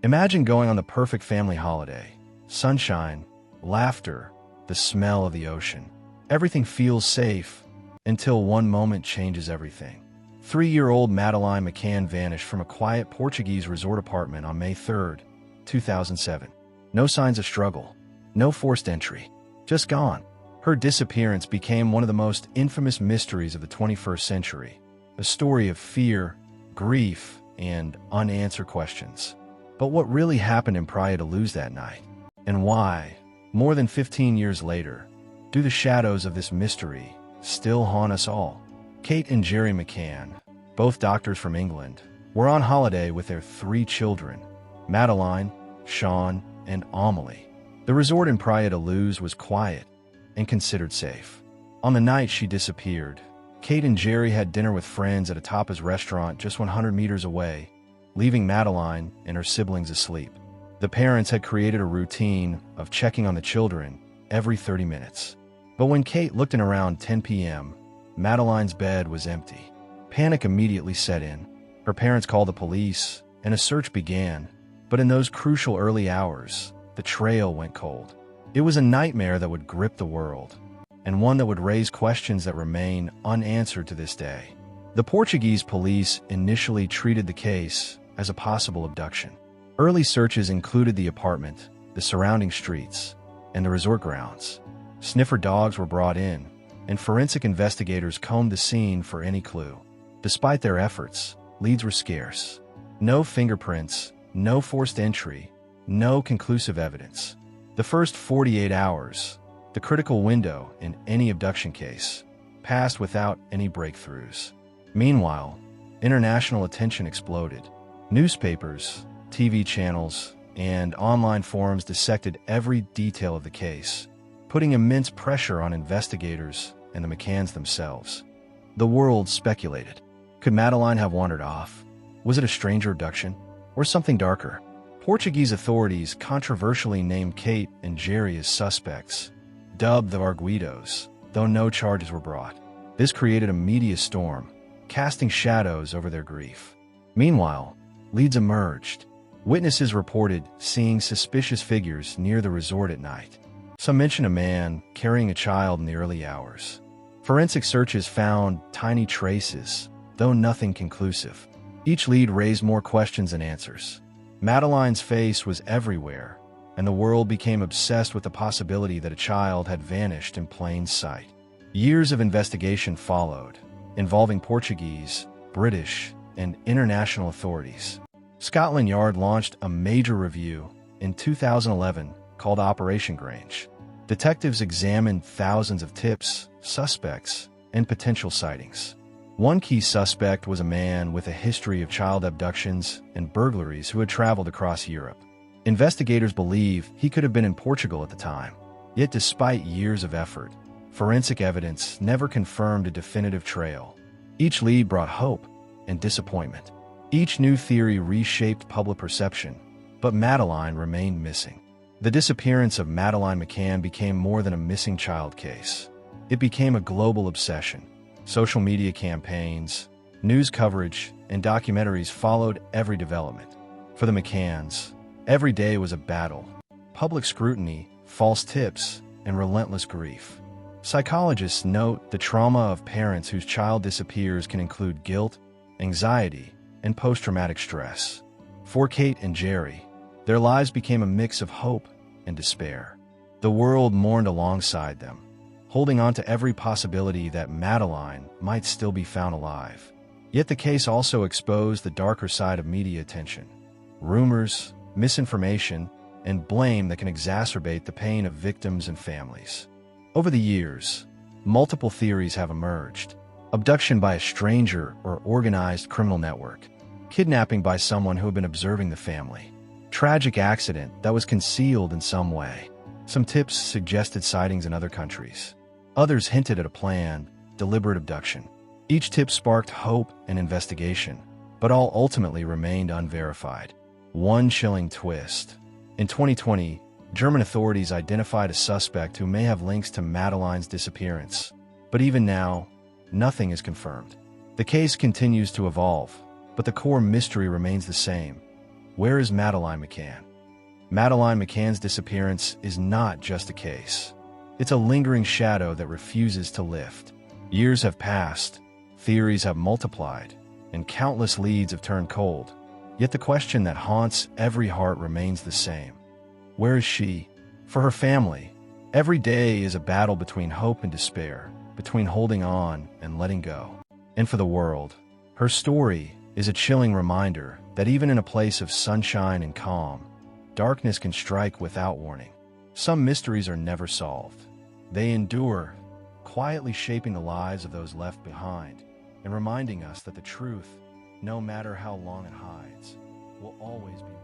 Imagine going on the perfect family holiday. Sunshine, laughter, the smell of the ocean. Everything feels safe until one moment changes everything. 3-year-old Madeleine McCann vanished from a quiet Portuguese resort apartment on May 3, 2007. No signs of struggle, no forced entry, just gone. Her disappearance became one of the most infamous mysteries of the 21st century, a story of fear, grief, and unanswered questions. But what really happened in Praia da Luz that night? And why, more than 15 years later, do the shadows of this mystery still haunt us all? Kate and Gerry McCann, both doctors from England, were on holiday with their 3 children, Madeleine, Sean, and Amelie. The resort in Praia da Luz was quiet and considered safe. On the night she disappeared, Kate and Gerry had dinner with friends at a tapas restaurant just 100 meters away, leaving Madeleine and her siblings asleep. The parents had created a routine of checking on the children every 30 minutes. But when Kate looked in around 10 p.m., Madeleine's bed was empty. Panic immediately set in. Her parents called the police, and a search began. But in those crucial early hours, the trail went cold. It was a nightmare that would grip the world, and one that would raise questions that remain unanswered to this day. The Portuguese police initially treated the case as a possible abduction. Early searches included the apartment, the surrounding streets, and the resort grounds. Sniffer dogs were brought in, and forensic investigators combed the scene for any clue. Despite their efforts, leads were scarce. No fingerprints, no forced entry, no conclusive evidence. The first 48 hours, the critical window in any abduction case, passed without any breakthroughs. Meanwhile, international attention exploded. Newspapers, TV channels, and online forums dissected every detail of the case, putting immense pressure on investigators and the McCanns themselves. The world speculated. Could Madeleine have wandered off? Was it a stranger abduction? Or something darker? Portuguese authorities controversially named Kate and Gerry as suspects, dubbed the Arguidos, though no charges were brought. This created a media storm, casting shadows over their grief. Meanwhile, leads emerged. Witnesses reported seeing suspicious figures near the resort at night. Some mention a man carrying a child in the early hours. Forensic searches found tiny traces, though nothing conclusive. Each lead raised more questions than answers. Madeleine's face was everywhere, and the world became obsessed with the possibility that a child had vanished in plain sight. Years of investigation followed, involving Portuguese, British, and international authorities. Scotland Yard launched a major review in 2011 called Operation Grange. Detectives examined thousands of tips, suspects, and potential sightings. One key suspect was a man with a history of child abductions and burglaries who had traveled across Europe. Investigators believe he could have been in Portugal at the time. Yet despite years of effort, forensic evidence never confirmed a definitive trail. Each lead brought hope and disappointment. Each new theory reshaped public perception, but Madeleine remained missing. The disappearance of Madeleine McCann became more than a missing child case. It became a global obsession. Social media campaigns, news coverage, and documentaries followed every development. For the McCanns, every day was a battle. Public scrutiny, false tips, and relentless grief. Psychologists note the trauma of parents whose child disappears can include guilt, anxiety, and post-traumatic stress. For Kate and Gerry, their lives became a mix of hope and despair. The world mourned alongside them, holding on to every possibility that Madeleine might still be found alive. Yet the case also exposed the darker side of media attention. Rumors, misinformation, and blame that can exacerbate the pain of victims and families. Over the years, multiple theories have emerged. Abduction by a stranger or organized criminal network. Kidnapping by someone who had been observing the family. Tragic accident that was concealed in some way. Some tips suggested sightings in other countries. Others hinted at a planned, deliberate abduction. Each tip sparked hope and investigation, but all ultimately remained unverified. One chilling twist. In 2020, German authorities identified a suspect who may have links to Madeleine's disappearance. But even now, nothing is confirmed. The case continues to evolve, but the core mystery remains the same. Where is Madeleine McCann? Madeleine McCann's disappearance is not just a case. It's a lingering shadow that refuses to lift. Years have passed, theories have multiplied, and countless leads have turned cold. Yet the question that haunts every heart remains the same. Where is she? For her family, every day is a battle between hope and despair, between holding on and letting go. And for the world, her story is a chilling reminder that even in a place of sunshine and calm, darkness can strike without warning. Some mysteries are never solved. They endure, quietly shaping the lives of those left behind, and reminding us that the truth, no matter how long it hides, will always be